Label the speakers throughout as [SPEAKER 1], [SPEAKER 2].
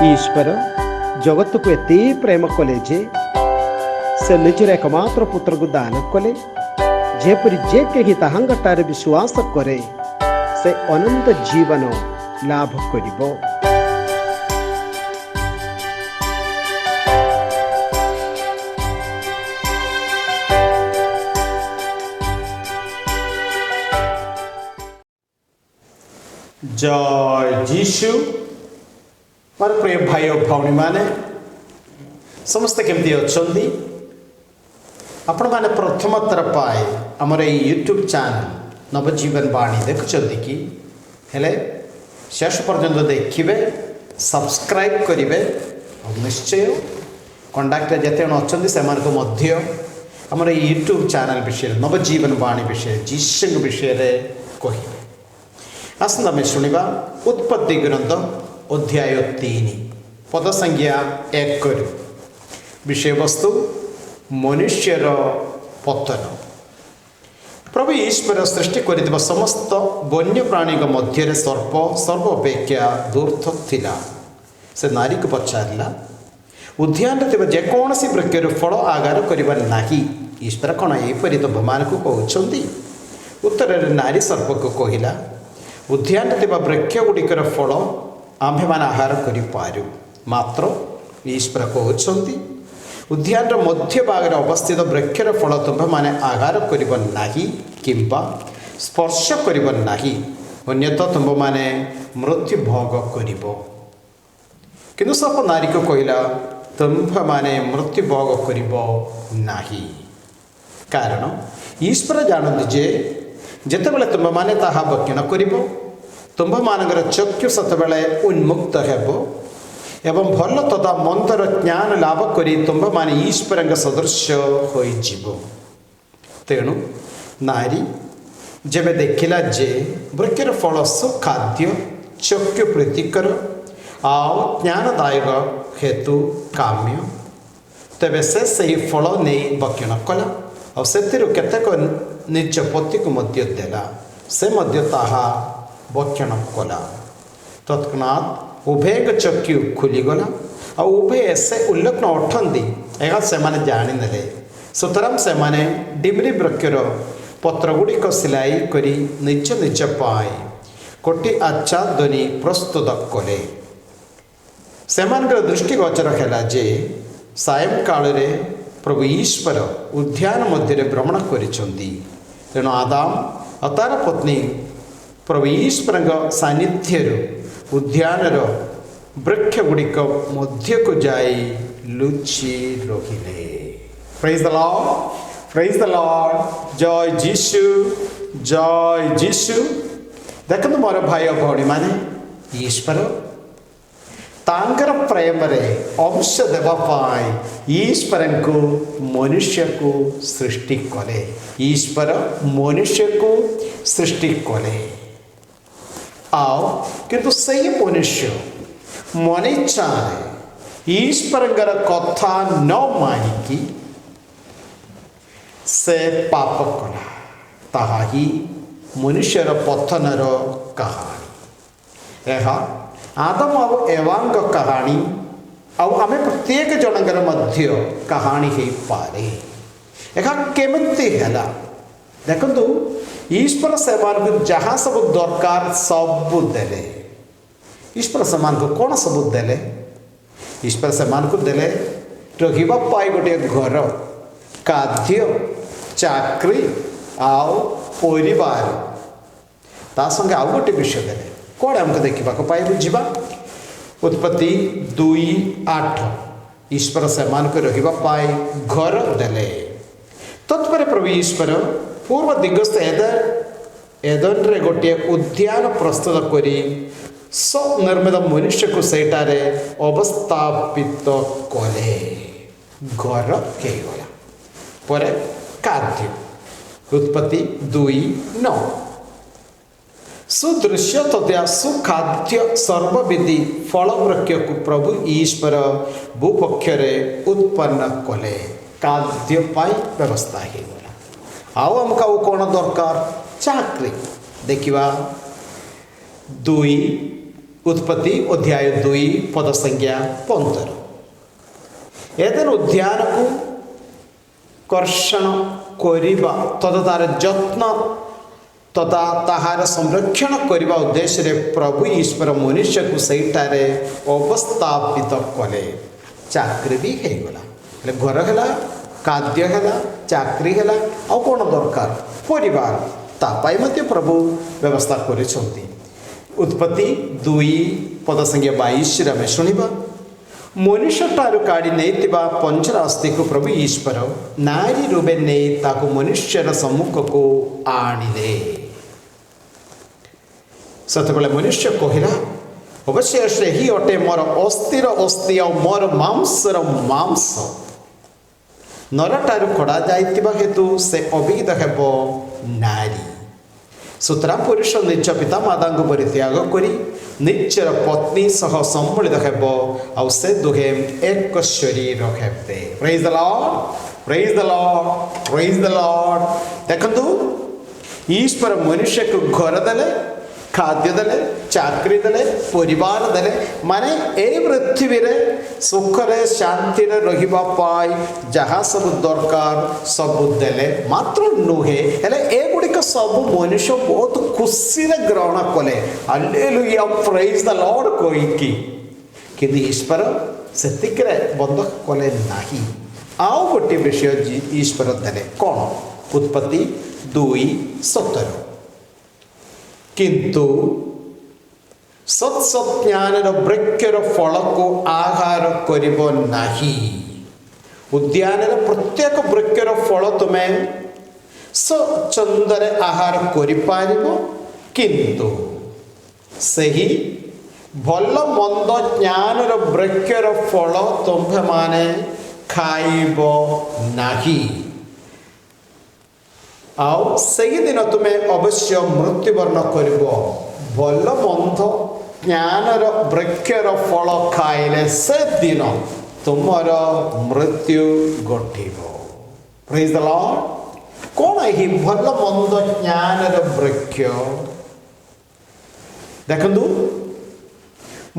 [SPEAKER 1] ईश्वर जगत को एते प्रेम कले जे से निजर एकमात्र पुत्र को दान कले जेपरि जे कहीं ताहांगटारे विश्वास करे से अनंत जीवन लाभ करिबो।
[SPEAKER 2] जय जीशु मोर प्रिय भाई और भौणी माने समस्ते केमती अच्छी आपण मैंने प्रथम थर पाए आमर यूट्यूब चैनल नवजीवन वाणी देखुं कि हेले शेष पर्यंत देखिए सब्सक्राइब करेंगे और निश्चय कंडक्टर जिते अच्छा से आमर यूट्यूब चैनल विषय नवजीवन वाणी विषय जीशु विषय कहे। आसंता आम शुणा उत्पत्ति ग्रंथ अध्याय 3 पद संज्ञा 1 विषय वस्तु मनुष्यर पतन। प्रभु ईश्वर सृष्टि कर समस्त वन्य प्राणी मध्य सर्प सर्वपेक्षा दूर्थ थिला। से नारी को पचारा उद्यान जेकोसी वृक्षर फल आगार करवा नहीं ईश्वर कौन एपरी तुम्हारे कहते। उत्तर नारी सर्प को कहला उद्यान वृक्ष गुड़िकर फल आम्भे मान आहार करूँ मात्र ईश्वर कहते उद्यान मध्य भाग अवस्थित वृक्षर फल तुम्भे माने आहार करना किंबा स्पर्श करना अन्यत तुम्भ माने मृत्यु भोग कर। किंतु सर्प नारी को कहला तुम्भ माने मृत्यु भोग करना कारण ईश्वर जानते जे जितेबाला तुम्भ माने ताहा भक्षण कर तुम्भ मानकर चक्षु सतबेले उन्मुक्त हेब एवं भल तथा मंतर ज्ञान लाभ करी तुम्भ माने ईश्वर सदृश्य हो। तेणु नारी जब देखला जे वृक्षर फल सुखाद्य चक्षु प्रीतिकर आउ ज्ञानदायक हेतु काम्य तेबे से सही फल नहीं भक्षण कला और से केतेक निज पति को मध्य देला से मध्य ताहा भक्षण कला। तत्क्षणात् उभय चक्षु खुलीगला और उभय से उल्लेखन अटंती यह से जाने सुतरां से डिमरी वृक्षर पत्रगुड़िक सिलाई करी निज निज पाए कोटि आच्छादनी प्रस्तुत कले। से दृष्टिगोचर है जे सायंकाल प्रभु ईश्वर उद्यान मध्य भ्रमण करिसेंती। तेणु आदाम और तार पत्नी प्रभु ईश्वर सानिध्य उद्यानर वृक्ष गुड़िक मध्य को जाई लुचि रहिले। Praise the Lord, praise the Lord. जय जीशु, जय जीशु। देखो मोर भाई और भौणी माने ईश्वर तांकर प्रेम रे अंश देवाई ईश्वर को मनुष्य को सृष्टि कले। ईश्वर मनुष्य को सृष्टि कले आओ किंतु सही मनुष्य मन चाहे ईश्वर कथा न मानिकी से पाप कला ताहा ही मनुष्यर पतनर कहानी। यह आदम और एवांग कहानी आम प्रत्येक जनकर मध्य कहानी हो पारे। यह केमती है देखु ईश्वर से जहाँ सब दरकार सब देले। ईश्वर से कौन सब देले? ईश्वर से देले रहिबा पाई गोटे घर खाद्य चाकरी आउ परिवार ता संगे आउ गोटे विषय देले कौन आमको देखा पाए बुझा। उत्पत्ति 2:8 ईश्वर से रहिबा पाए घर देले। तत्पर प्रभु ईश्वर पूर्व दिगस्थ एदन रे गोटे उद्यान प्रस्तुत करी स्वनिर्मित मनुष्य को सेठारे अवस्थापित कले। घर केगला पर खाद्य उत्पत्ति 2:9 सुदृश्य तथा सुखाद्य सर्वविधि फल वृक्ष को प्रभु ईश्वर भूपक्षरे उत्पन्न कले। खाद्य पाई व्यवस्था होगा। आउ आमका कौन दरकार? चाकरी देखा 2 उत्पत्ति अध्याय 2 पद संख्या 15। एदेन उद्यान को कर्षण करिबा तथा तार जत्न तथा ताहार संरक्षण करने उद्देश्य प्रभु ईश्वर मनुष्य को सहीठारे अवस्थापित कले। चाकरी भी होगला, घर है, खाद्य है, चाकरी है, आ कौन दरकार परिवार तापाई मध्य प्रभु व्यवस्था करिसेंती। उत्पत्ति 2 पद संख्या 22 आम शुणा मनुष्य ठार काढ़ी नहीं पंचर अस्थि को प्रभु ईश्वर नारी रूपे नहीं ताकू मनुष्यर सम्मुख को आणिले। सतबले मनुष्य कहला अवश्य से ही अटे मोर अस्थिर अस्थि और मोर मांसर मांस। नर ठार कड़ा जाइतिबा हेतु से अभिहित हेब नारी। सुतरां पुरुष निज पिता माता को परित्याग करी निजर पत्नी सह सम्मिलित हेब और से दुहे एक शरीर हेबे। Praise the Lord, praise the Lord, praise the Lord. देखंतु ईश्वर मनुष्य को घर देले, खाद्य देले, चाकरी देले, परिवार देले, माने ए पृथ्वी रे सुखरे शांति रे रहिबा पाई जहाँ सब दरकार सब देले मात्र नुहे हेले ए गुड़िक सब मनुष्य बहुत खुशी रे ग्रहण कले। हालेलुया, प्रेज द लॉर्ड कहिकी किंतु ईश्वर सेतिकरे बंद कले नाही। आउ गोटे विषय ईश्वर देले कौन? उत्पत्ति 2:17 किंतु सत्सज्ञान वृक्षर फल को आहार करिब नाही। उद्यान प्रत्येक वृक्षर फल तुम्हें स्वच्छंदरे आहार करिपारिबो किंतु सही भल मंद ज्ञानर वृक्षर फल तुम्हें माने खाइब नाही। आओ सही दिन तुम्हें अवश्य मृत्युवर्ण करिब। भल मंद ज्ञानर वृक्षर फल खाइले से दिन तुमर मृत्यु घटिब। Praise the Lord. कौन है भल मंद ज्ञानर वृक्ष? देखंतु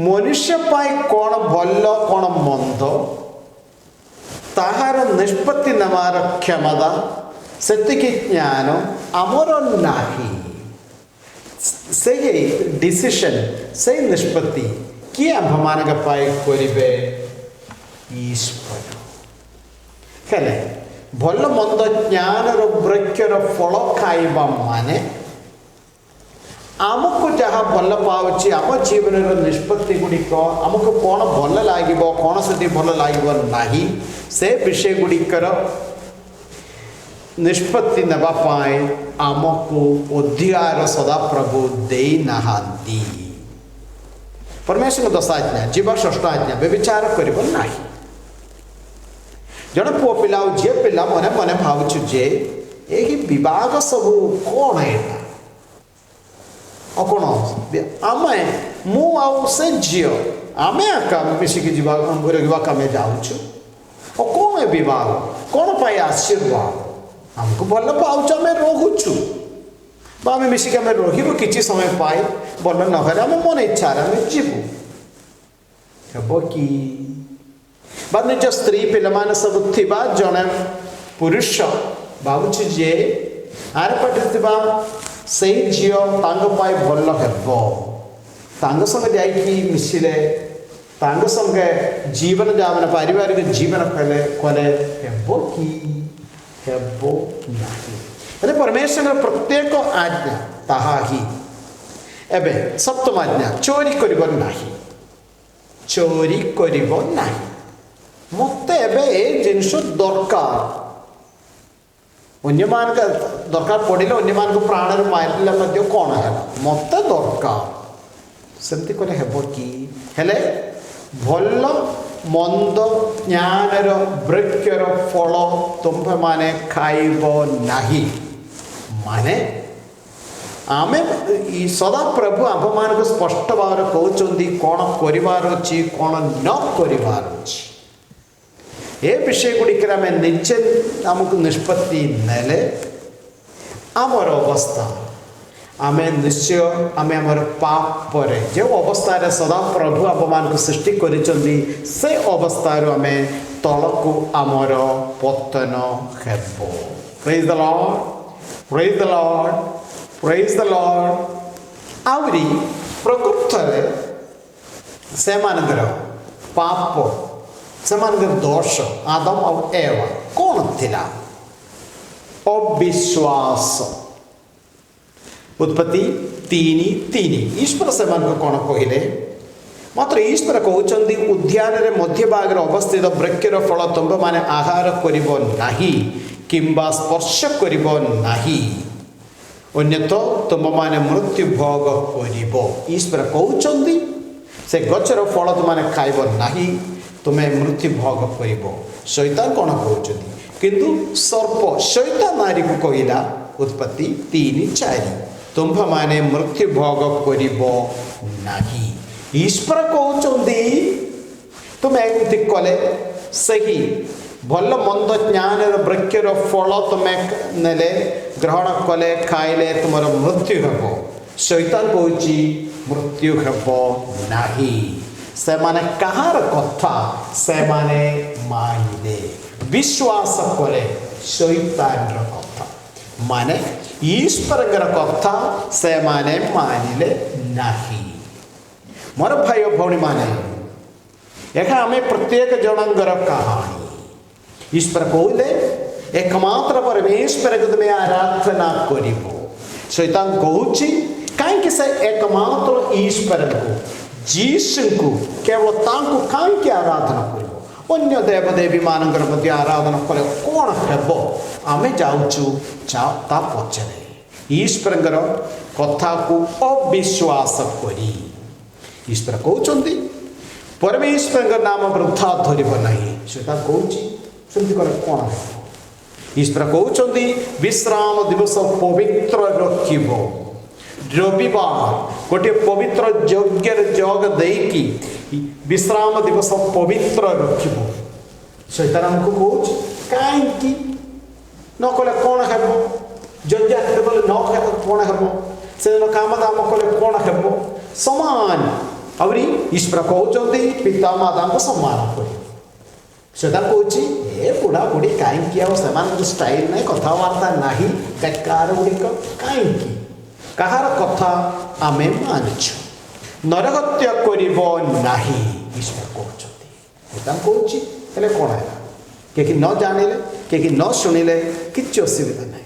[SPEAKER 2] मनुष्य पाई कौन भल कौन मंद ताहार निष्पत्ति नमार क्षमता सेतिकी ज्ञान आमर नाही। से डिसीजन से निष्पत्ति किए आम पाई करिबे ईश्वर। हेले भल मंद ज्ञानर वृक्षर फल खाइबा माने आमको जहाँ भल पाउची आम जीवन निष्पत्ति गुड़िक आमको कौन भल लगे कौन से भल लगे नाही से विषय गुड़िकर निष्पत्ति नवा पाए आमको अधिकार सदा प्रभु दे नहांती। परमेश्वर 10 आज्ञा जीवा 6 आज्ञा व्यभिचार करिब नाही। जन पुओ पिला झी पिला मने मने भावुछु जे एही विवाह सब कौन है कौन आमे मु आउ से झील आमे आका मिसिकी जीवा आमे जाऊछु कौन है विवाह कौन पाई आशीर्वाद हमको भल पाऊच आम रोचु आम मिसिक आम रू कि समय पाए भल नहले आम मन इच्छा आम जीवु हेब कि निज स्त्री पे सब थी जड़े पुरुष भावुच जे आर पाटे से झी भल हे संगे जाकि मिसिले संगे जीवन जावन पारिवारिक जीवन कले कले हेब कि परमेश्वर प्रत्येक आज्ञा ताहा ही एबे सप्तम आज्ञा चोरी करिब नाही। चोरी करिब नाही मते एबे ए जिनिस दरकार अन्य मान का दरकार पड़िले अन्य मान को प्राण मारिले मध्य कौन है मते दरकार सेमती करे हेब कि हेले भल मंद ज्ञानर वृक्षर फल तुम्हें माने खाइब नाही माने आमे सदा प्रभु आम मान को स्पष्ट भाव कहते कौन कर कौन न कर ए विषय गुड़िक आम निजे आमको निष्पत्ति नेले आमर अवस्था आमे निश्चय आमे हमर पाप परे जो अवस्था रे सदा प्रभु आप मान को सृष्टि करिचंदी से अवस्था रो आमे तलको आमर पतन हेबो। Praise the Lord, praise the Lord, praise the Lord. आवरी प्रकृत रे से मानकर पाप से मानकर दोष आदम और एवा कौन थिला? अविश्वास। उत्पत्ति 3:3 ईश्वर से मान कौन कहले? मात्र ईश्वर कहते उद्यान रे मध्य भाग अवस्थित वृक्षर फल तुम्भ माने आहार करिब नाही किंबा स्पर्श करिब नाही, अन्यथ तुम माने मृत्यु भोग करिब। ईश्वर कहते से गचर फल तुम खाइब नाही, तुम्हें मृत्यु भोग करिब। शैतान कौन कहते किंतु सर्प शैतान नारी को कहला उत्पत्ति 3:4 तुम्भ माने मृत्यु भोग करिब नाही। ईश्वर कहते तुम एमती कले सही भल मंद ज्ञान वृक्षर फल तुम्हें नेले ग्रहण कले खाइले तुम मृत्यु हेब। शैतान कहूँ मृत्यु हेब नाही। से माने कहार कथा से माने मानिले विश्वास कले शैतान कथा माने ईश्वर कथा से माने मानिले नाही। मोर भाई भौणी माने एका आमे प्रत्येक जनंगर कहानी ईश्वर कहले एकमात्र परमेश्वर को तुम्हें आराधना करिबो। शैतान कहूँ कहीं से एकमात्र ईश्वर को जीसु को केवल तांको कहीं आराधना करिबो, अन्य देवदेवी मानकर मध्य आराधना कले कौन हेब? आमे जाऊचु ता पछरे ईश्वर कथा को अविश्वास करी ईश्वर कहते परमेश्वर नाम वृथा धरब नहीं। सेटा कहूँ कौन है? ईश्वर कहते विश्राम दिवस पवित्र रखिब। रविवार गोटे पवित्र यज्ञ जग देकी विश्राम दिवस पवित्र रखिब। शैतान हमको कहूँ कहीं न कले कौन हेब? यज्ञ न कौन हेब? से काम दाम कले कौन हेब? समान आवरी ईश्वर कहते पिता माता को सम्मान कर। शैतान कहूँ ए बुढ़ा बुढ़ी कहीं स्टाइल ना कथबार्ता ना बेकार गुड़िक कहीं कहार कथा आमे मानुछु नरहत्या करिब नाही ईश्वर कहते। शैतान कहूँ हेले कौन है? कि न जानिले कि न शुणिले किसी असुविधा ना।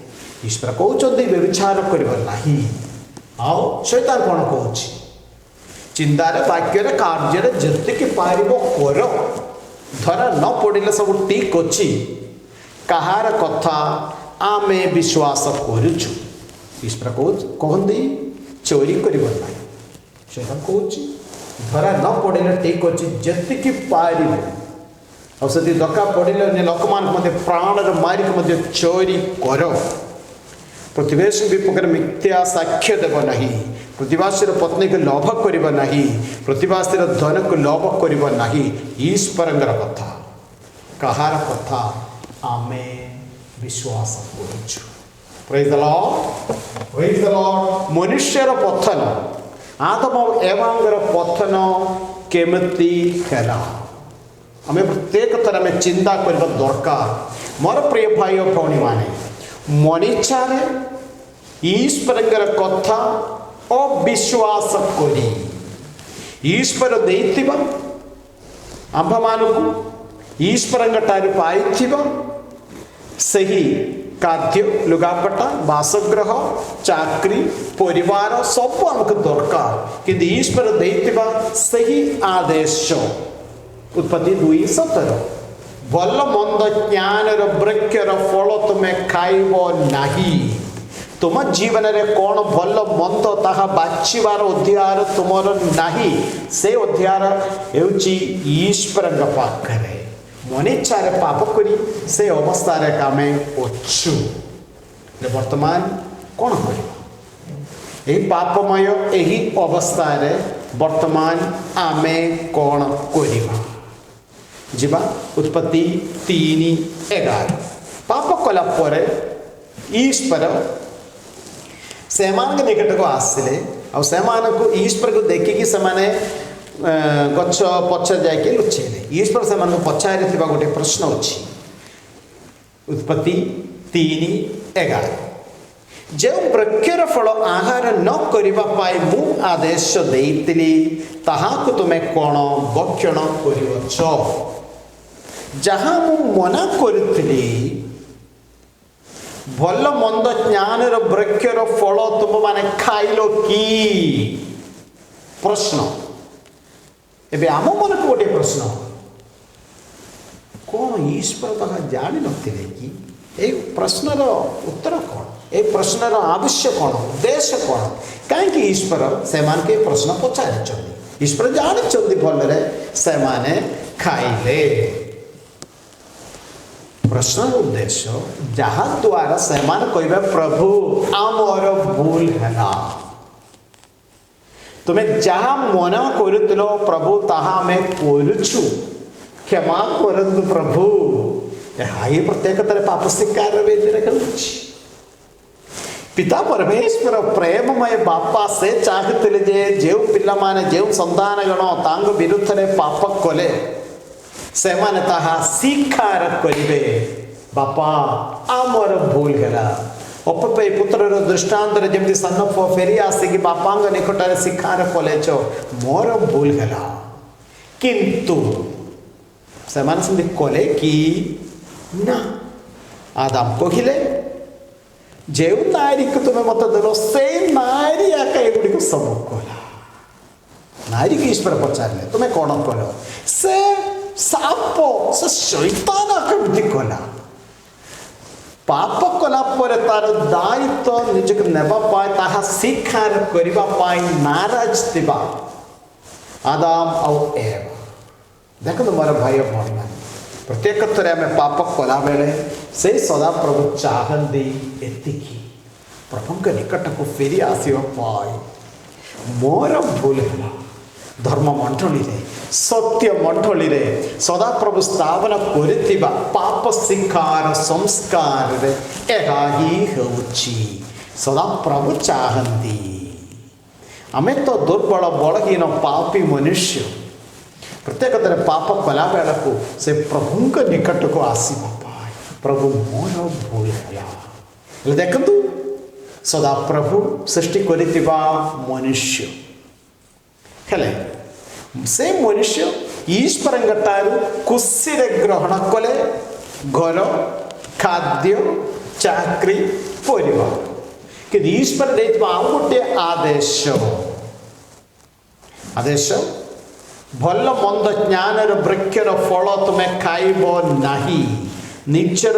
[SPEAKER 2] ईश्वर कहते व्यभिचार करिब नाही। आओ शैतान कौन कहूँ चिंतार वाक्य कार्य जितकी पार कर धरा न पड़े सब ठीक अच्छी कहार कथा आमे विश्वास करुचु। ईश्वर कहते चोरी करिब नाही। शैतान कहूँ धरा न पड़े ठीक अच्छी जितकी पार औषधि दका पड़े लोक मान प्राण मारिक चोरी कर। प्रतिवेश विपक्ष मिथ्या साक्ष्य देव नहीं। प्रतिवासीर पत्नी को लोभ करिब नाही। प्रतिवासीर धन को लोभ करिब नाही। ईश्वर कथा कहार कथा आमे विश्वास करुछु। Praise the Lord, praise the Lord. मनुष्यर पथन आदम और एवांगर पथन केमती हेला आमे प्रत्येक थर में चिंता करबा दरकार। मोर प्रिय भाई और भौणी माने मनीषारे ईश्वर कथा अविश्वास करी ईश्वर देइथिबा आंभ मानकु ईश्वर ठारू पाइथिबा सही खाद्य लुगापटा बासगृह चाकरी परिवार सब आमको दरकार कि ईश्वर देइथिबा सही आदेश उत्पत्ति 2:17 भल मंद ज्ञान वृक्षर फल तुम्हें खाइब नाही। तुम जीवन में कौन भल मंद ताहा बाछिबार अधिकार तुमर नाही। से अधिकार हेउची ईश्वर पाखरे। मन इच्छा पाप करी से अवस्था आमे अच्छु। वर्तमान कौन कर पापमय यही अवस्था वर्तमान आमे कौन करिबा? जीवा उत्पत्ति 3:11 पाप कला पर ईश्वर से निकट को आसिले को ईश्वर को देखिकी से गच पछ जाके लुचेले ईश्वर से पचारि गोटे प्रश्न अच्छी उत्पत्ति 3:11 जो वृक्षर फल आहार न करिबा पाई मु आदेश देइतिली ताहाकु तुमे कोन भक्षण करिवछ जहाँ मु मना करथिली भल मंद ज्ञान वृक्षर फल तुम माने खाइलो की प्रश्न एबे आम मन को गोटे प्रश्न कौन ईश्वर ताहा जानी नथिले कि ए प्रश्नर उत्तर कौन ए प्रश्नर आवश्यक कौन उद्देश्य कौन कहीं ईश्वर से प्रश्न पचारि ईश्वर जानी भलरे से खाइले प्रश्न उद्देश्य जहाँ द्वारा से कह प्रभु आमर भूल है तुम्हें जहाँ मना करुतिलो प्रभु ताहा आमे करुछु क्षमा करंतु प्रभु ये प्रत्येक पाप स्वीकार पिता परमेश्वर प्रेममय बापा से चाहते जे जो पिला माने जो संतान गण तांग विरुद्ध रे पाप कले से माने ताहा स्वीकार करिवे बापा आमर भूल हैला अपपे पुत्र दृष्टांत जमी सन पुओ फेरी आसिकी बापा निकट में स्वीकार कलेच मोर भूल हैला किंतु से कले कि ना आदाम कहले जो नारी को तुम्हें मत देलो से नारी आका एगुड़ी को सब कला नारी की ईश्वर पचारे तुम्हें कौन कल से साप से शैतान आका कला पाप कला पर तार दायित्व निजक नेबा पाए ताहा स्वीकार करिबा पाए नाराज थिबा आदाम और एव देखो मोर भाई भौणी मान प्रत्येक थरे आम पाप कला बेले से सदा प्रभु चाहती एतिकी प्रभु के निकट को फेरी आसवा पाए मोर भूल है धर्म मंडली रे सत्य मंडली रे सदा प्रभु स्थापना करिथिबा पाप शिकार संस्कार रे एहा ही होउची सदा प्रभु चाहती आमे तो दुर्बल बलहीन पापी मनुष्य प्रत्येक तरह पाप कला बेला को से प्रभु के निकट को आसवा पाए प्रभु मोर भूल है देखु सदा प्रभु सृष्टि करिथिबा मनुष्य हेले से मनुष्य ईश्वर खुशी ग्रहण कले घर खाद्य चाकरी परिवार कि ईश्वर देथिबा गोटे आदेश भल मंद ज्ञान वृक्षर फल तुम्हें खाइब नाही निजर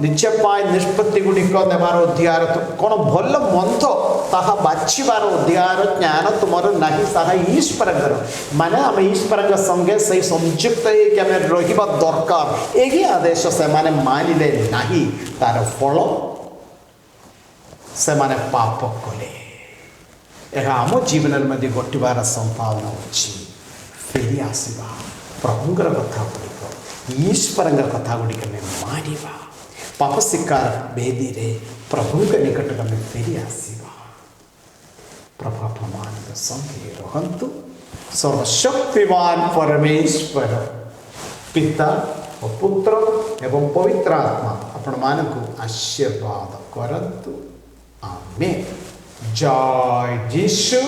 [SPEAKER 2] निज पाए निष्पत्ति गुड़िक नेबार अधिकार कौन भल मंद ताहा बाछिबार अधिकार ज्ञान तुमर नाही साहा ईश्वर माने आम ईश्वर संगे से संयुक्त आम रहिबा दरकार यही आदेश से माने मानिले नाही तार फल से माने पाप कले यह आम जीवन में घटवार संभावना अच्छी फेरी आसवा प्रभुंर कथा गुड़िक ईश्वर कथा गुड़िक मानिबा पाप शिकार बेदी रे प्रभु के निकट में फेरी आसवा प्रभु अपमान संगे रहंतु सर्वशक्तिमान परमेश्वर पिता और पुत्र एवं पवित्र आत्मा आपण मान को आशीर्वाद करंतु आमेन जय यीशु।